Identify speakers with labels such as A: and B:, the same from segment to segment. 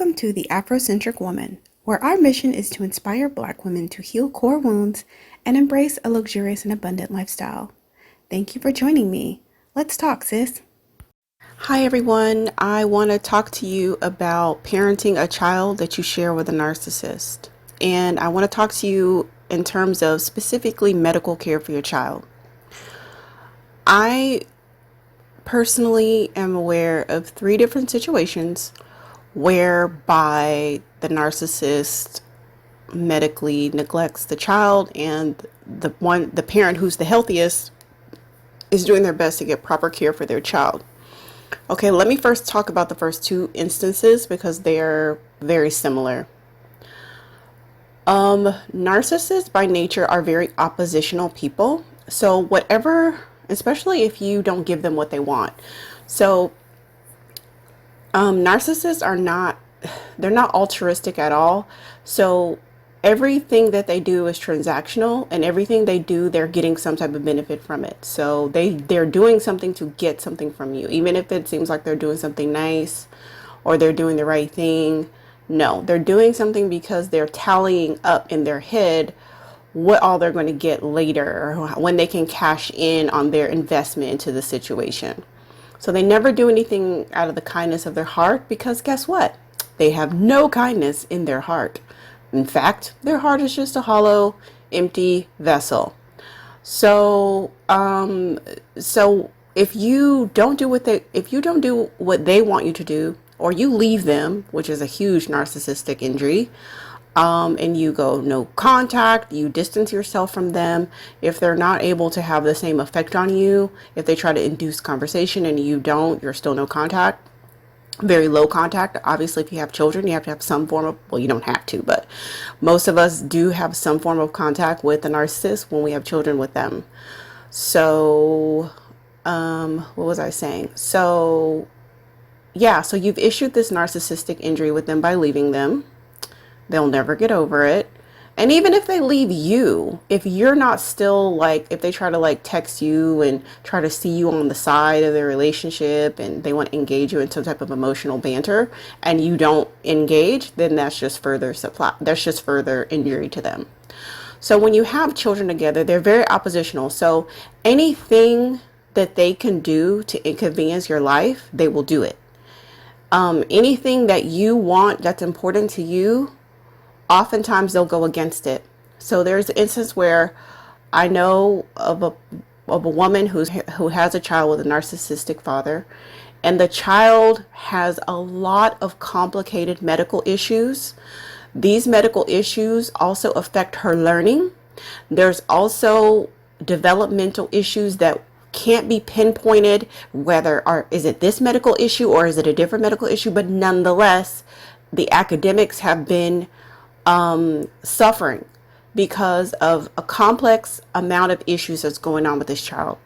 A: Welcome to the Afrocentric Woman, where our mission is to inspire Black women to heal core wounds and embrace a luxurious and abundant lifestyle. Thank you for joining me. Let's talk, sis. Hi, everyone. I want to talk to you about parenting a child that you share with a narcissist. And I want to talk to you in terms of specifically medical care for your child. I personally am aware of 3 different situations whereby the narcissist medically neglects the child, and the parent who's the healthiest is doing their best to get proper care for their child. Okay, let me first talk about the first 2 instances because they're very similar. Narcissists by nature are very oppositional people. So whatever, especially if you don't give them what they want. So narcissists they're not altruistic at all. So everything that they do is transactional, and everything they do, they're getting some type of benefit from it. So they're doing something to get something from you, even if it seems like they're doing something nice or they're doing the right thing. No, they're doing something because they're tallying up in their head what all they're going to get later, or when they can cash in on their investment into the situation. So they never do anything out of the kindness of their heart, because guess what? They have no kindness in their heart. In fact, their heart is just a hollow, empty vessel. So, if you don't do what they want you to do, or you leave them, which is a huge narcissistic injury, and you go no contact, you distance yourself from them. If they're not able to have the same effect on you, if they try to induce conversation and you're still no contact, very low contact. Obviously, if you have children, you have to have some form of, well, you don't have to, but most of us do have some form of contact with the narcissist when we have children with them. So, what was I saying? So you've issued this narcissistic injury with them by leaving them. They'll never get over it. And even if they leave you, if you're not still if they try to text you and try to see you on the side of their relationship and they want to engage you in some type of emotional banter and you don't engage, then that's just further injury to them. So when you have children together, they're very oppositional. So anything that they can do to inconvenience your life, they will do it. Anything that you want that's important to you, oftentimes they'll go against it. So there's an instance where I know of a woman who has a child with a narcissistic father, and the child has a lot of complicated medical issues. These medical issues also affect her learning. There's also developmental issues that can't be pinpointed, is it this medical issue or is it a different medical issue, but nonetheless, the academics have been suffering because of a complex amount of issues that's going on with this child.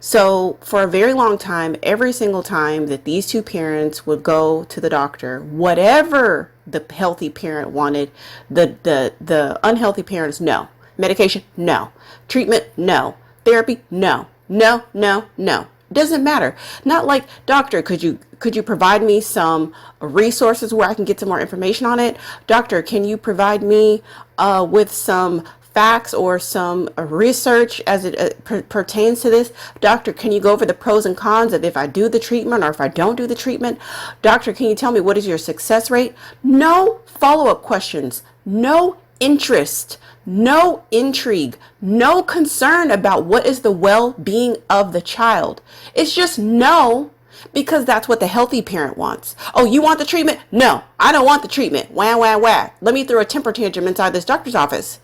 A: So for a very long time, every single time that these 2 parents would go to the doctor, whatever the healthy parent wanted, the unhealthy parents, no. Medication, no. Treatment, no. Therapy, no. No, no, no. Doesn't matter. Not like, doctor, could you provide me some resources where I can get some more information on it? Doctor, can you provide me with some facts or some research as it pertains to this? Doctor, can you go over the pros and cons of if I do the treatment or if I don't do the treatment? Doctor, can you tell me what is your success rate? No follow-up questions. No interest. No intrigue, no concern about what is the well-being of the child. It's just no, because that's what the healthy parent wants. Oh, you want the treatment? No, I don't want the treatment. Wah, wah, wah. Let me throw a temper tantrum inside this doctor's office.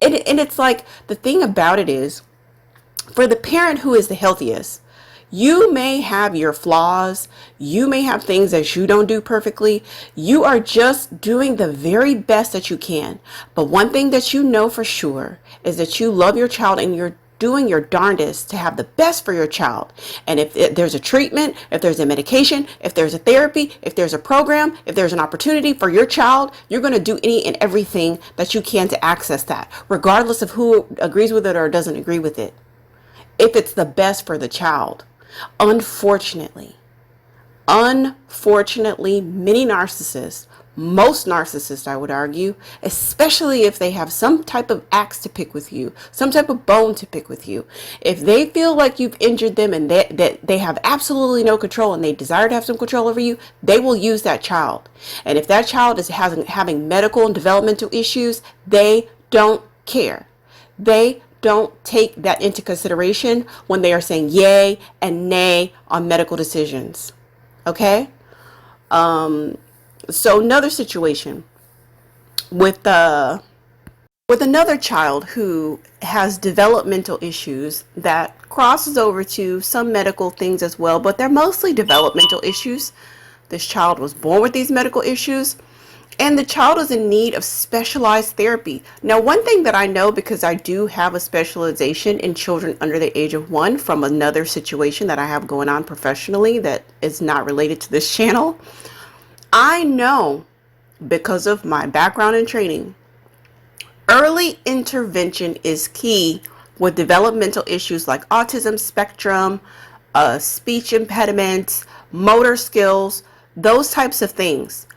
A: And it's like, the thing about it is, for the parent who is the healthiest, you may have your flaws. You may have things that you don't do perfectly. You are just doing the very best that you can. But one thing that you know for sure is that you love your child and you're doing your darndest to have the best for your child. And if there's a treatment, if there's a medication, if there's a therapy, if there's a program, if there's an opportunity for your child, you're going to do any and everything that you can to access that, regardless of who agrees with it or doesn't agree with it, if it's the best for the child. Unfortunately, Unfortunately, many narcissists, most narcissists, I would argue, especially if they have some type of axe to pick with you, some type of bone to pick with you, if they feel like you've injured them and that they have absolutely no control and they desire to have some control over you, they will use that child. And if that child is having medical and developmental issues, they don't care. They don't take that into consideration when they are saying yay and nay on medical decisions. Okay? So another situation with another child who has developmental issues that crosses over to some medical things as well, but they're mostly developmental issues. This child was born with these medical issues, and the child is in need of specialized therapy. Now, one thing that I know, because I do have a specialization in children under the age of 1 from another situation that I have going on professionally that is not related to this channel, I know, because of my background and training, early intervention is key with developmental issues like autism spectrum, speech impediments, motor skills, those types of things.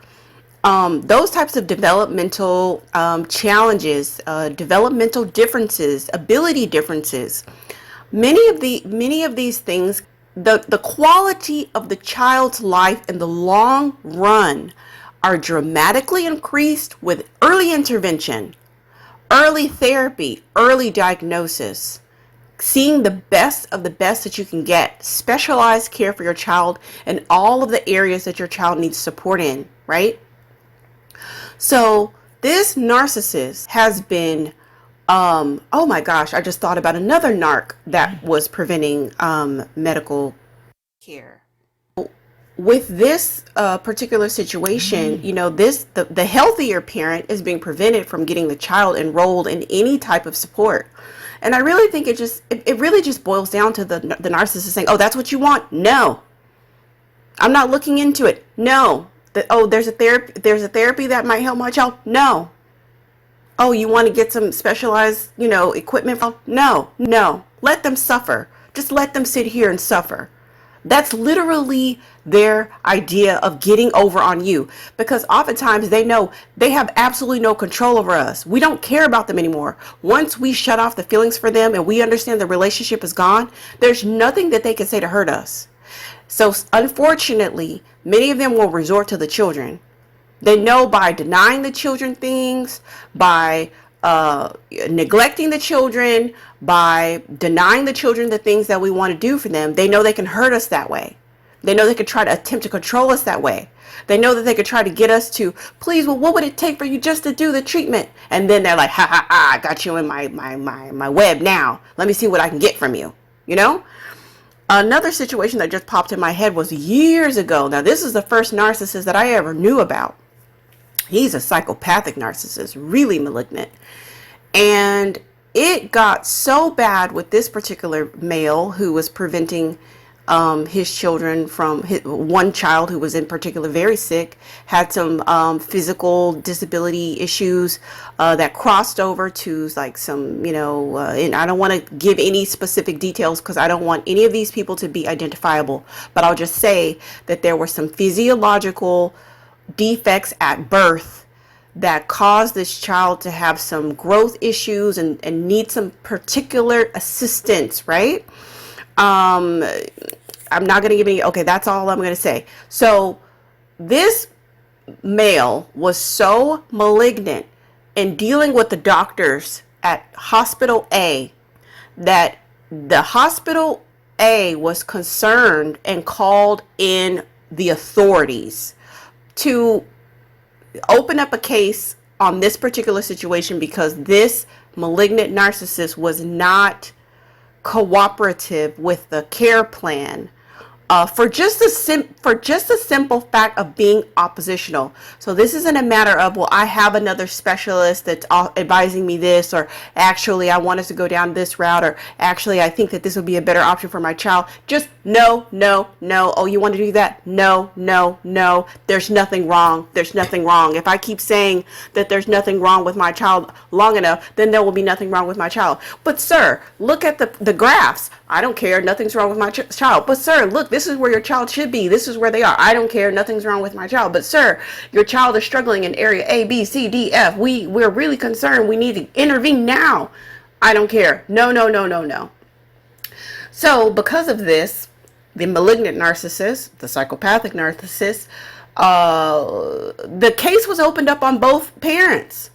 A: Those types of developmental challenges, developmental differences, ability differences. Many of these things, the quality of the child's life in the long run are dramatically increased with early intervention, early therapy, early diagnosis, seeing the best of the best that you can get, specialized care for your child in all of the areas that your child needs support in, right? So this narcissist has been, oh my gosh, I just thought about another narc that was preventing medical care. With this particular situation, you know, the healthier parent is being prevented from getting the child enrolled in any type of support. And I really think it really just boils down to the narcissist saying, oh, that's what you want? No, I'm not looking into it. No. There's a therapy that might help my child? No. Oh, you want to get some specialized, equipment? No. Let them suffer. Just let them sit here and suffer. That's literally their idea of getting over on you, because oftentimes they know they have absolutely no control over us. We don't care about them anymore. Once we shut off the feelings for them and we understand the relationship is gone, there's nothing that they can say to hurt us. So unfortunately, many of them will resort to the children. They know by denying the children things, by neglecting the children, by denying the children the things that we want to do for them, they know they can hurt us that way. They know they could try to attempt to control us that way. They know that they could try to get us to, please, well, what would it take for you just to do the treatment? And then they're like, ha ha ha, I got you in my web now. Let me see what I can get from you. Another situation that just popped in my head was years ago. Now, this is the first narcissist that I ever knew about. He's a psychopathic narcissist, really malignant. And it got so bad with this particular male who was preventing his children from one child who was in particular very sick, had some physical disability issues that crossed over to like some, and I don't want to give any specific details because I don't want any of these people to be identifiable, but I'll just say that there were some physiological defects at birth that caused this child to have some growth issues and need some particular assistance, right? I'm not going to give any, okay, that's all I'm going to say. So this male was so malignant in dealing with the doctors at Hospital A that the Hospital A was concerned and called in the authorities to open up a case on this particular situation because this malignant narcissist was not cooperative with the care plan for just a simple fact of being oppositional. So this isn't a matter of, well, I have another specialist that's advising me this, or actually I want us to go down this route, or actually I think that this would be a better option for my child. Just No, no, no. Oh, you want to do that? No, no, no. There's nothing wrong. There's nothing wrong. If I keep saying that there's nothing wrong with my child long enough, then there will be nothing wrong with my child. But sir, look at the graphs. I don't care. Nothing's wrong with my child. But sir, look, this is where your child should be. This is where they are. I don't care. Nothing's wrong with my child. But sir, your child is struggling in area A, B, C, D, F. We're really concerned. We need to intervene now. I don't care. No, no, no, no, no. So because of this, the malignant narcissist, the psychopathic narcissist, the case was opened up on both parents.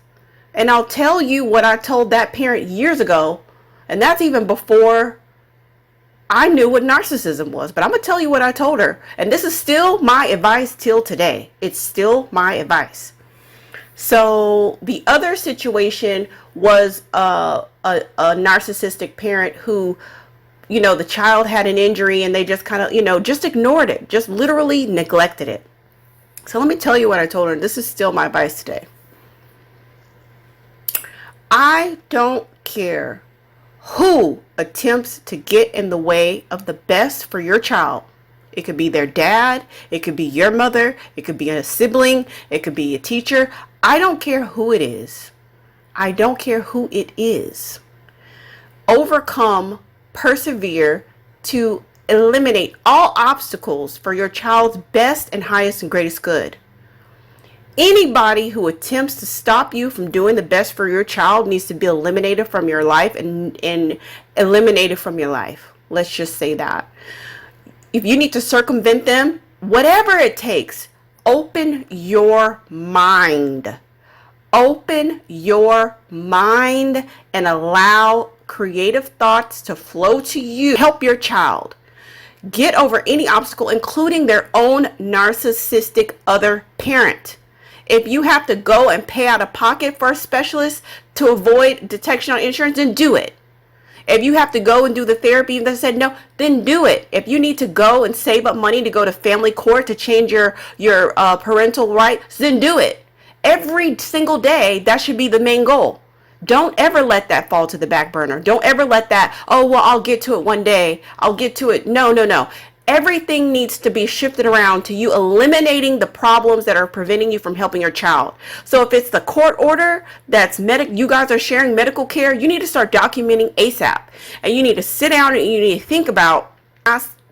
A: And I'll tell you what I told that parent years ago, and that's even before I knew what narcissism was. But I'm going to tell you what I told her. And this is still my advice till today. It's still my advice. So the other situation was a narcissistic parent who, you know, the child had an injury and they just kind of, you know, just ignored it, just literally neglected it. So let me tell you what I told her. This is still my advice today. I don't care who attempts to get in the way of the best for your child. It could be their dad. It could be your mother. It could be a sibling. It could be a teacher. I don't care who it is. I don't care who it is. Overcome, persevere to eliminate all obstacles for your child's best and highest and greatest good. Anybody who attempts to stop you from doing the best for your child needs to be eliminated from your life and eliminated from your life. Let's just say that. If you need to circumvent them, whatever it takes, open your mind. Open your mind and allow creative thoughts to flow to you. Help your child get over any obstacle, including their own narcissistic other parent. If you have to go and pay out of pocket for a specialist to avoid detection on insurance, then do it. If you have to go and do the therapy that said no, then do it. If you need to go and save up money to go to family court to change your parental rights, then do it. Every single day, that should be the main goal. Don't ever let that fall to the back burner. Don't ever let that, oh, well, I'll get to it one day. I'll get to it. No, no, no. Everything needs to be shifted around to you eliminating the problems that are preventing you from helping your child. So if it's the court order that's you guys are sharing medical care, you need to start documenting ASAP. And you need to sit down and you need to think about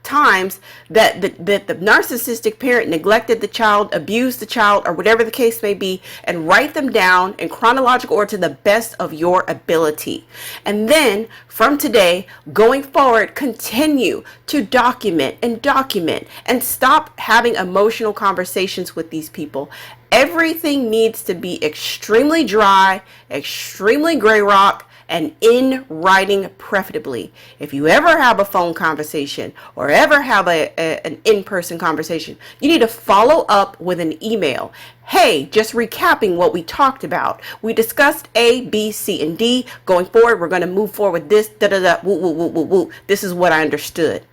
A: times that the narcissistic parent neglected the child, abused the child, or whatever the case may be, and write them down in chronological order to the best of your ability. And then from today going forward, continue to document and stop having emotional conversations with these people. Everything needs to be extremely dry, extremely gray rock, and in writing preferably. If you ever have a phone conversation or ever have an in-person conversation, you need to follow up with an email. Hey, just recapping what we talked about. We discussed A, B, C, and D. Going forward, we're going to move forward with this, woo, woo, woo, woo, woo. This is what I understood.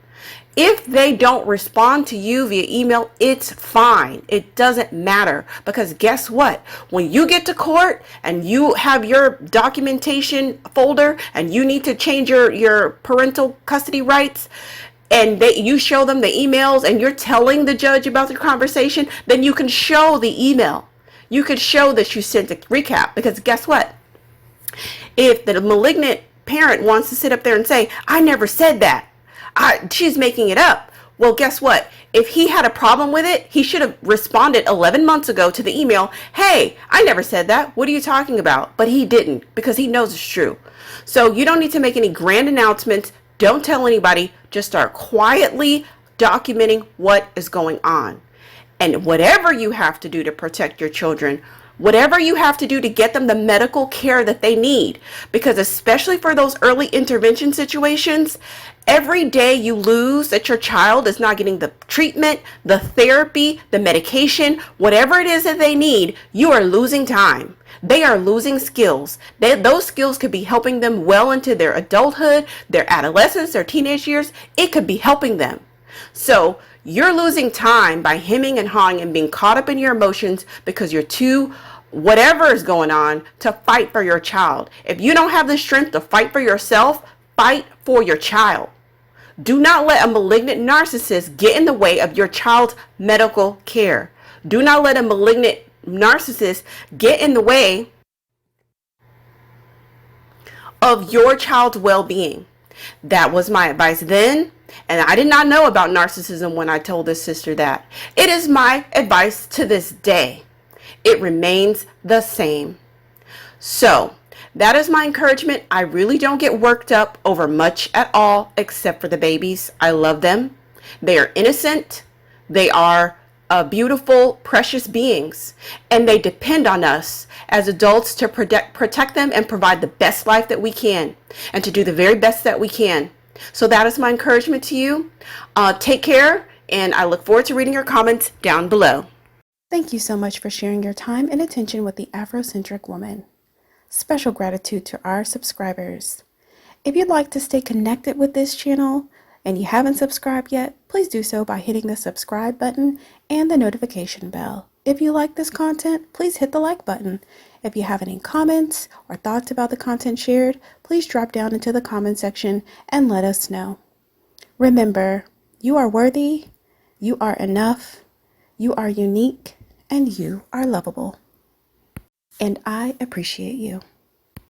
A: If they don't respond to you via email, it's fine. It doesn't matter, because guess what? When you get to court and you have your documentation folder and you need to change your parental custody rights, and you show them the emails and you're telling the judge about the conversation, then you can show the email. You could show that you sent a recap, because guess what? If the malignant parent wants to sit up there and say, I never said that, she's making it up. Well, guess what? If he had a problem with it, he should have responded 11 months ago to the email. Hey, I never said that. What are you talking about? But he didn't, because he knows it's true. So you don't need to make any grand announcements. Don't tell anybody. Just start quietly documenting what is going on. And whatever you have to do to protect your children, whatever you have to do to get them the medical care that they need, because especially for those early intervention situations, every day you lose that your child is not getting the treatment, the therapy, the medication, whatever it is that they need, you are losing time. They are losing skills. Those skills could be helping them well into their adulthood, their adolescence, their teenage years. It could be helping them. So you're losing time by hemming and hawing and being caught up in your emotions because you're too whatever is going on to fight for your child. If you don't have the strength to fight for yourself, fight for your child. Do not let a malignant narcissist get in the way of your child's medical care. Do not let a malignant narcissist get in the way of your child's well-being. That was my advice then, and I did not know about narcissism when I told this sister that. It is my advice to this day. It remains the same. So, that is my encouragement. I really don't get worked up over much at all, except for the babies. I love them. They are innocent. They are beautiful, precious beings, and they depend on us as adults to protect them and provide the best life that we can, and to do the very best that we can. So that is my encouragement to you. Take care, and I look forward to reading your comments down below.
B: Thank you so much for sharing your time and attention with the Afrocentric Woman. Special gratitude to our subscribers. If you'd like to stay connected with this channel and you haven't subscribed yet, please do so by hitting the subscribe button and the notification bell. If you like this content, please hit the like button. If you have any comments or thoughts about the content shared, please drop down into the comment section and let us know. Remember, you are worthy, you are enough, you are unique, and you are lovable. And I appreciate you.